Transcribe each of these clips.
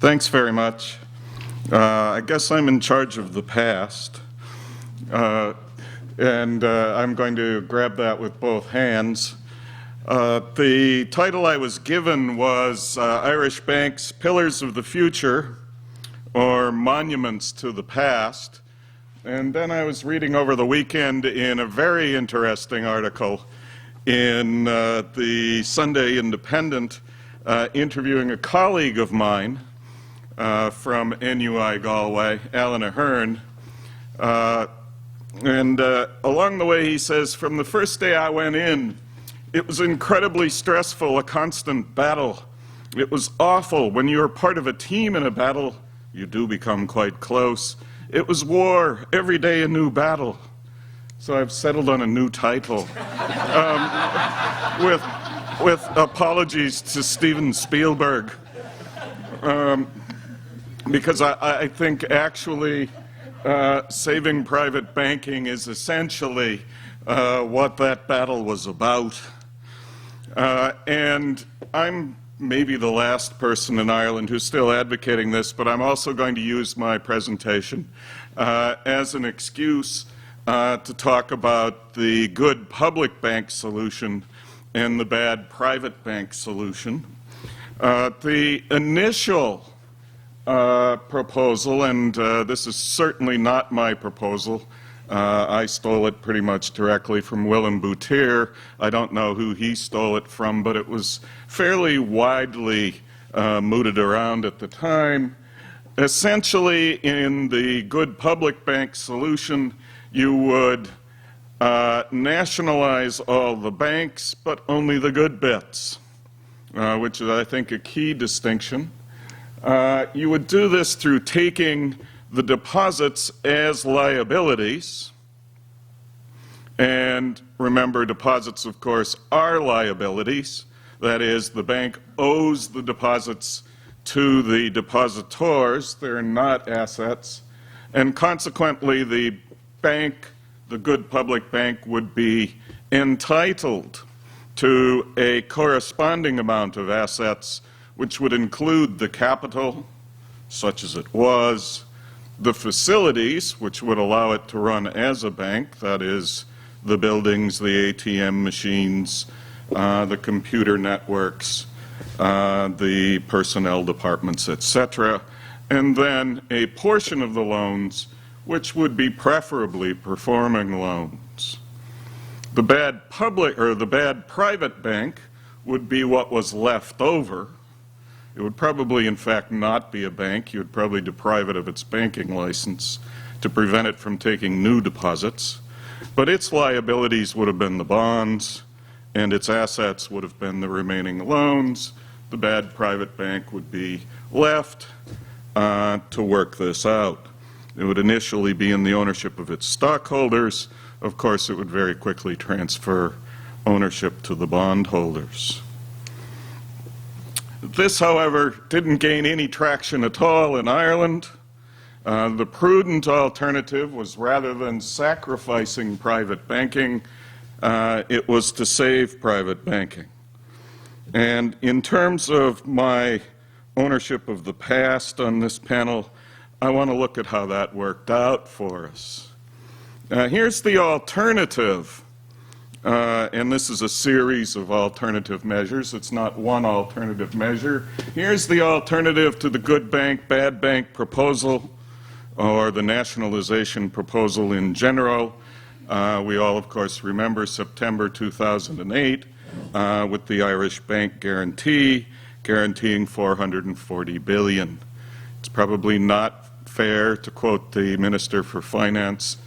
Thanks very much. I guess I'm in charge of the past, and I'm going to grab that with both hands. The title I was given was Irish Banks, Pillars of the Future, or Monuments to the Past. And then I was reading over the weekend in a very interesting article in the Sunday Independent, interviewing a colleague of mine from NUI Galway, Alan Ahern. And along the way he says, from the first day I went in, it was incredibly stressful, a constant battle. It was awful. When you're part of a team in a battle, you do become quite close. It was war, every day a new battle. So I've settled on a new title. With apologies to Steven Spielberg. Because I think actually saving private banking is essentially what that battle was about. And I'm maybe the last person in Ireland who's still advocating this, but I'm also going to use my presentation as an excuse to talk about the good public bank solution and the bad private bank solution. The initial proposal, and this is certainly not my proposal, I stole it pretty much directly from Willem Boutier. I don't know who he stole it from, but it was fairly widely mooted around at the time. Essentially, in the good public bank solution, you would nationalize all the banks, but only the good bits, which is, I think, a key distinction. You would do this through taking the deposits as liabilities. And remember, deposits, of course, are liabilities. That is, the bank owes the deposits to the depositors. They're not assets. And consequently, the bank, the good public bank, would be entitled to a corresponding amount of assets, which would include the capital, such as it was, the facilities, which would allow it to run as a bank, that is, the buildings, the ATM machines, the computer networks, the personnel departments, etc., and then a portion of the loans, which would be preferably performing loans. The bad public, or the bad private bank, would be what was left over. It would probably, in fact, not be a bank. You would probably deprive it of its banking license to prevent it from taking new deposits. But its liabilities would have been the bonds, and its assets would have been the remaining loans. The bad private bank would be left to work this out. It would initially be in the ownership of its stockholders. Of course, it would very quickly transfer ownership to the bondholders. This, however, didn't gain any traction at all in Ireland. The prudent alternative was, rather than sacrificing private banking, it was to save private banking. And in terms of my ownership of the past on this panel, I want to look at how that worked out for us. Here's the alternative. And this is a series of alternative measures. It's not one alternative measure. Here's the alternative to the good bank, bad bank proposal, or the nationalization proposal in general. We all, of course, remember September 2008 with the Irish bank guarantee, guaranteeing $440 billion. It's probably not fair to quote the Minister for Finance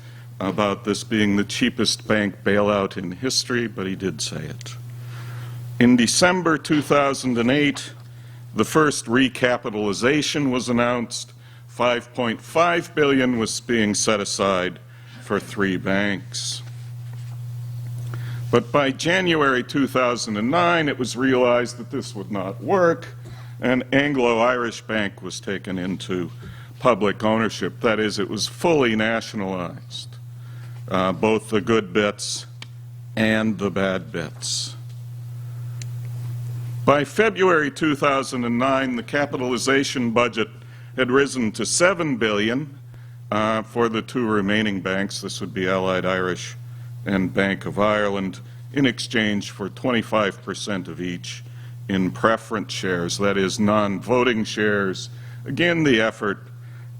about this being the cheapest bank bailout in history, but he did say it. In December 2008, the first recapitalization was announced. $5.5 billion was being set aside for 3 banks. But by January 2009, it was realized that this would not work, and Anglo-Irish Bank was taken into public ownership. That is, it was fully nationalized. Both the good bits and the bad bits. By February 2009, the capitalization budget had risen to $7 billion for the two remaining banks. This would be Allied Irish and Bank of Ireland, in exchange for 25% of each in preference shares, that is, non-voting shares. Again, the effort,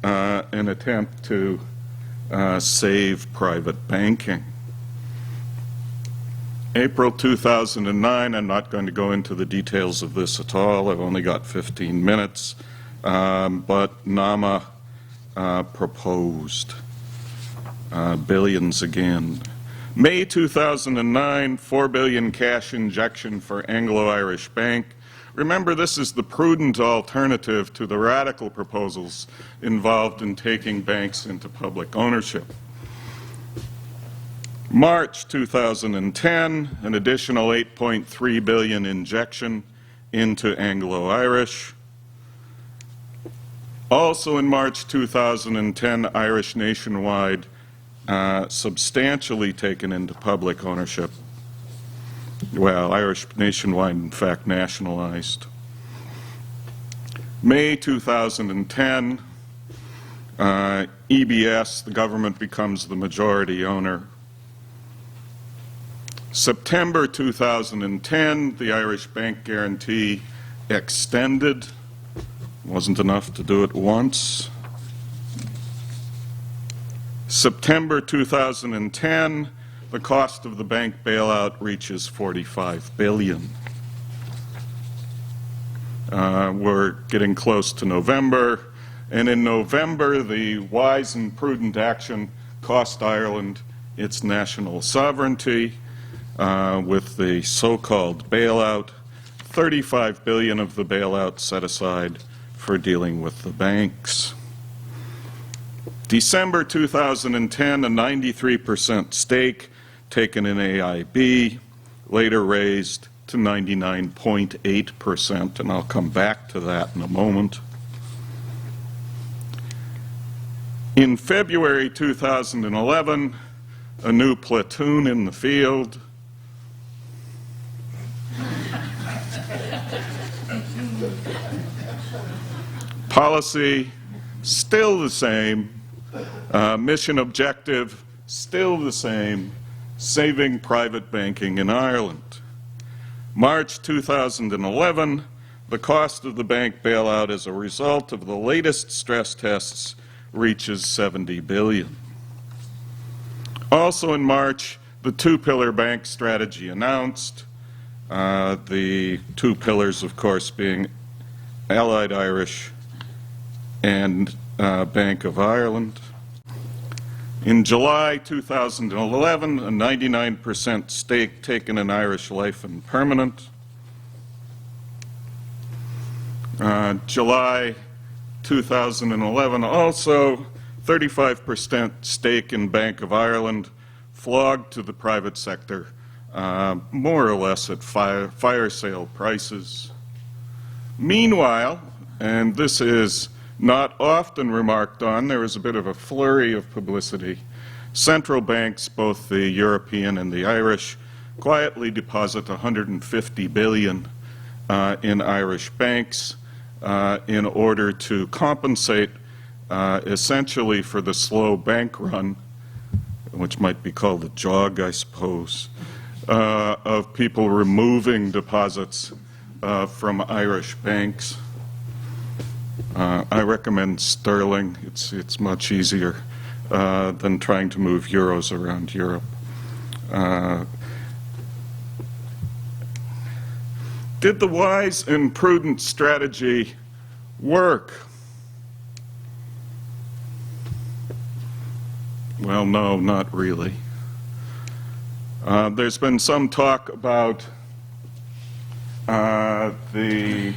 an attempt to save private banking. April 2009, I'm not going to go into the details of this at all, I've only got 15 minutes, but NAMA proposed billions again. May 2009, $4 billion cash injection for Anglo-Irish Bank. Remember, this is the prudent alternative to the radical proposals involved in taking banks into public ownership. March 2010, an additional $8.3 billion injection into Anglo-Irish. Also in March 2010, Irish Nationwide substantially taken into public ownership. Well, Irish Nationwide, in fact, nationalized. May 2010, EBS, the government becomes the majority owner. September 2010, the Irish bank guarantee extended. Wasn't enough to do it once. September 2010, the cost of the bank bailout reaches $45 billion. We're getting close to November, and in November, the wise and prudent action cost Ireland its national sovereignty with the so-called bailout, $35 billion of the bailout set aside for dealing with the banks. December 2010, a 93% stake taken in AIB, later raised to 99.8%, and I'll come back to that in a moment. In February 2011, a new platoon in the field. Policy, still the same. Mission objective, still the same, saving private banking in Ireland. March 2011, the cost of the bank bailout as a result of the latest stress tests reaches $70 billion. Also in March, the two-pillar bank strategy announced, the two pillars, of course, being Allied Irish and Bank of Ireland. In July 2011, a 99% stake taken in Irish Life and Permanent. July 2011, also 35% stake in Bank of Ireland, flogged to the private sector, more or less at fire sale prices. Meanwhile, and this is not often remarked on, there was a bit of a flurry of publicity. Central banks, both the European and the Irish, quietly deposit $150 billion in Irish banks in order to compensate essentially for the slow bank run, which might be called a jog, I suppose, of people removing deposits from Irish banks. I recommend sterling. It's much easier than trying to move euros around Europe. Did the wise and prudent strategy work? Well, no, not really. There's been some talk about the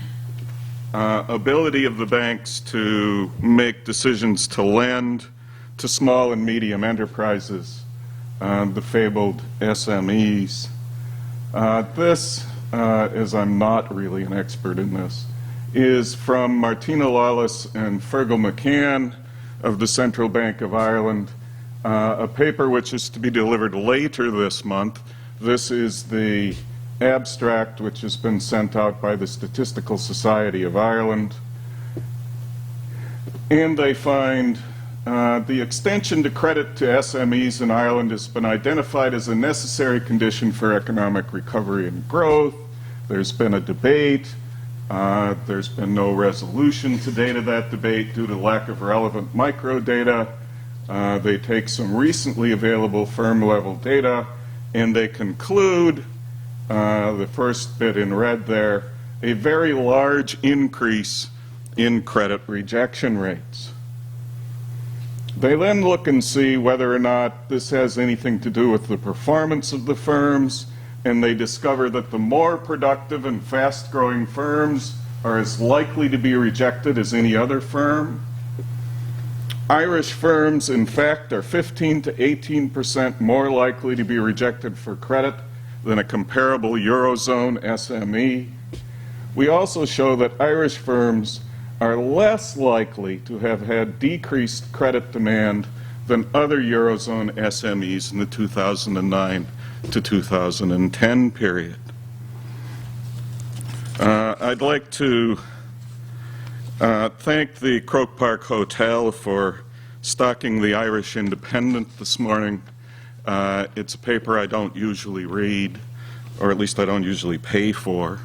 ability of the banks to make decisions to lend to small and medium enterprises, the fabled SMEs. This, as I'm not really an expert in this, is from Martina Lawless and Fergal McCann of the Central Bank of Ireland, a paper which is to be delivered later this month. This is the abstract which has been sent out by the Statistical Society of Ireland. And they find the extension to credit to SMEs in Ireland has been identified as a necessary condition for economic recovery and growth. There's been a debate. There's been no resolution to date of that debate due to lack of relevant microdata. They take some recently available firm-level data, and they conclude, the first bit in red there, a very large increase in credit rejection rates. They then look and see whether or not this has anything to do with the performance of the firms, and they discover that the more productive and fast-growing firms are as likely to be rejected as any other firm. Irish firms, in fact, are 15 to 18% more likely to be rejected for credit than a comparable Eurozone SME. We also show that Irish firms are less likely to have had decreased credit demand than other Eurozone SMEs in the 2009 to 2010 period. I'd like to thank the Croke Park Hotel for stocking the Irish Independent this morning. It's a paper I don't usually read, or at least I don't usually pay for.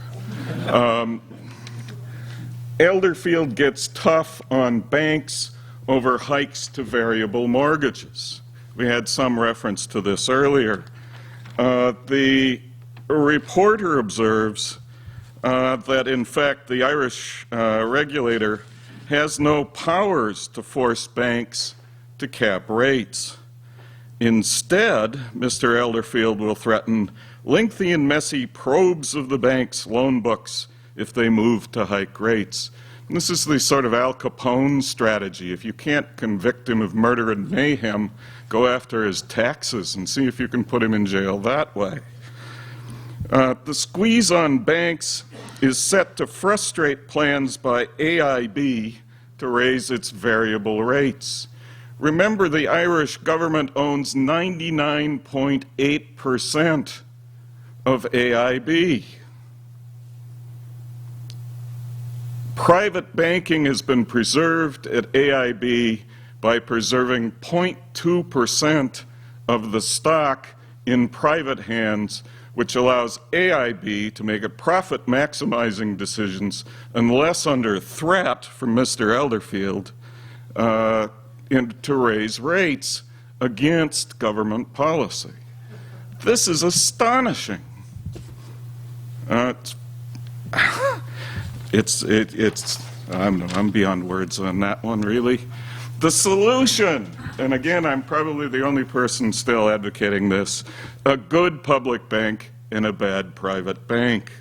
Elderfield gets tough on banks over hikes to variable mortgages. We had some reference to this earlier. The reporter observes that, in fact, the Irish regulator has no powers to force banks to cap rates. Instead, Mr. Elderfield will threaten lengthy and messy probes of the bank's loan books if they move to hike rates. And this is the sort of Al Capone strategy. If you can't convict him of murder and mayhem, go after his taxes and see if you can put him in jail that way. The squeeze on banks is set to frustrate plans by AIB to raise its variable rates. Remember, the Irish government owns 99.8% of AIB. Private banking has been preserved at AIB by preserving 0.2% of the stock in private hands, which allows AIB to make profit-maximizing decisions unless under threat from Mr. Elderfield to raise rates against government policy. This is astonishing. I'm beyond words on that one, really. The solution, and again, I'm probably the only person still advocating this, a good public bank and a bad private bank.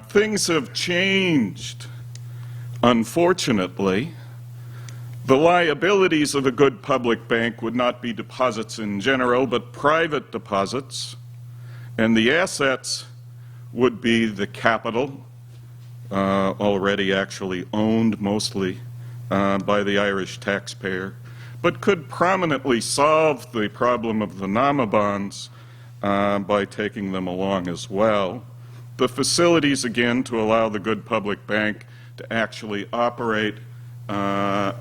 Things have changed, unfortunately. The liabilities of a good public bank would not be deposits in general, but private deposits, and the assets would be the capital, already actually owned mostly by the Irish taxpayer, but could prominently solve the problem of the NAMA bonds by taking them along as well. The facilities, again, to allow the good public bank to actually operate on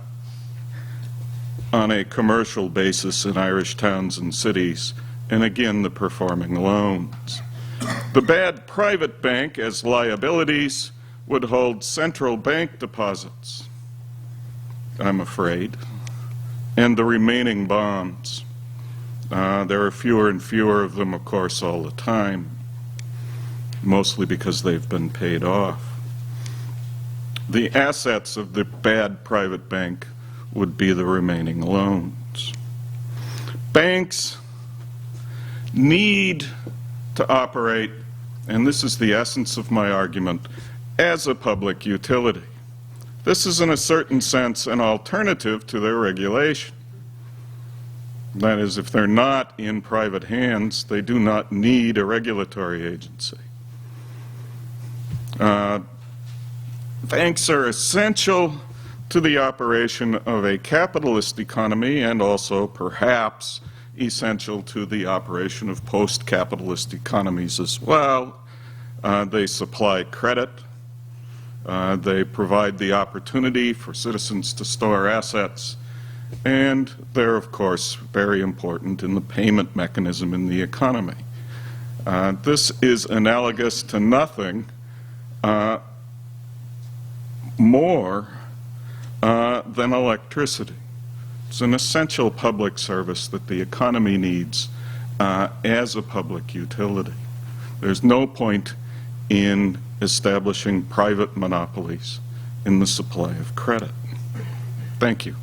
a commercial basis in Irish towns and cities, and again, the performing loans. The bad private bank, as liabilities, would hold central bank deposits, I'm afraid, and the remaining bonds. There are fewer and fewer of them, of course, all the time, mostly because they've been paid off. The assets of the bad private bank would be the remaining loans. Banks need to operate, and this is the essence of my argument, as a public utility. This is, in a certain sense, an alternative to their regulation. That is, if they're not in private hands, they do not need a regulatory agency. Banks are essential to the operation of a capitalist economy and also, perhaps, essential to the operation of post-capitalist economies as well. They supply credit. They provide the opportunity for citizens to store assets. And they're, of course, very important in the payment mechanism in the economy. This is analogous to nothing more than electricity. It's an essential public service that the economy needs as a public utility. There's no point in establishing private monopolies in the supply of credit. Thank you.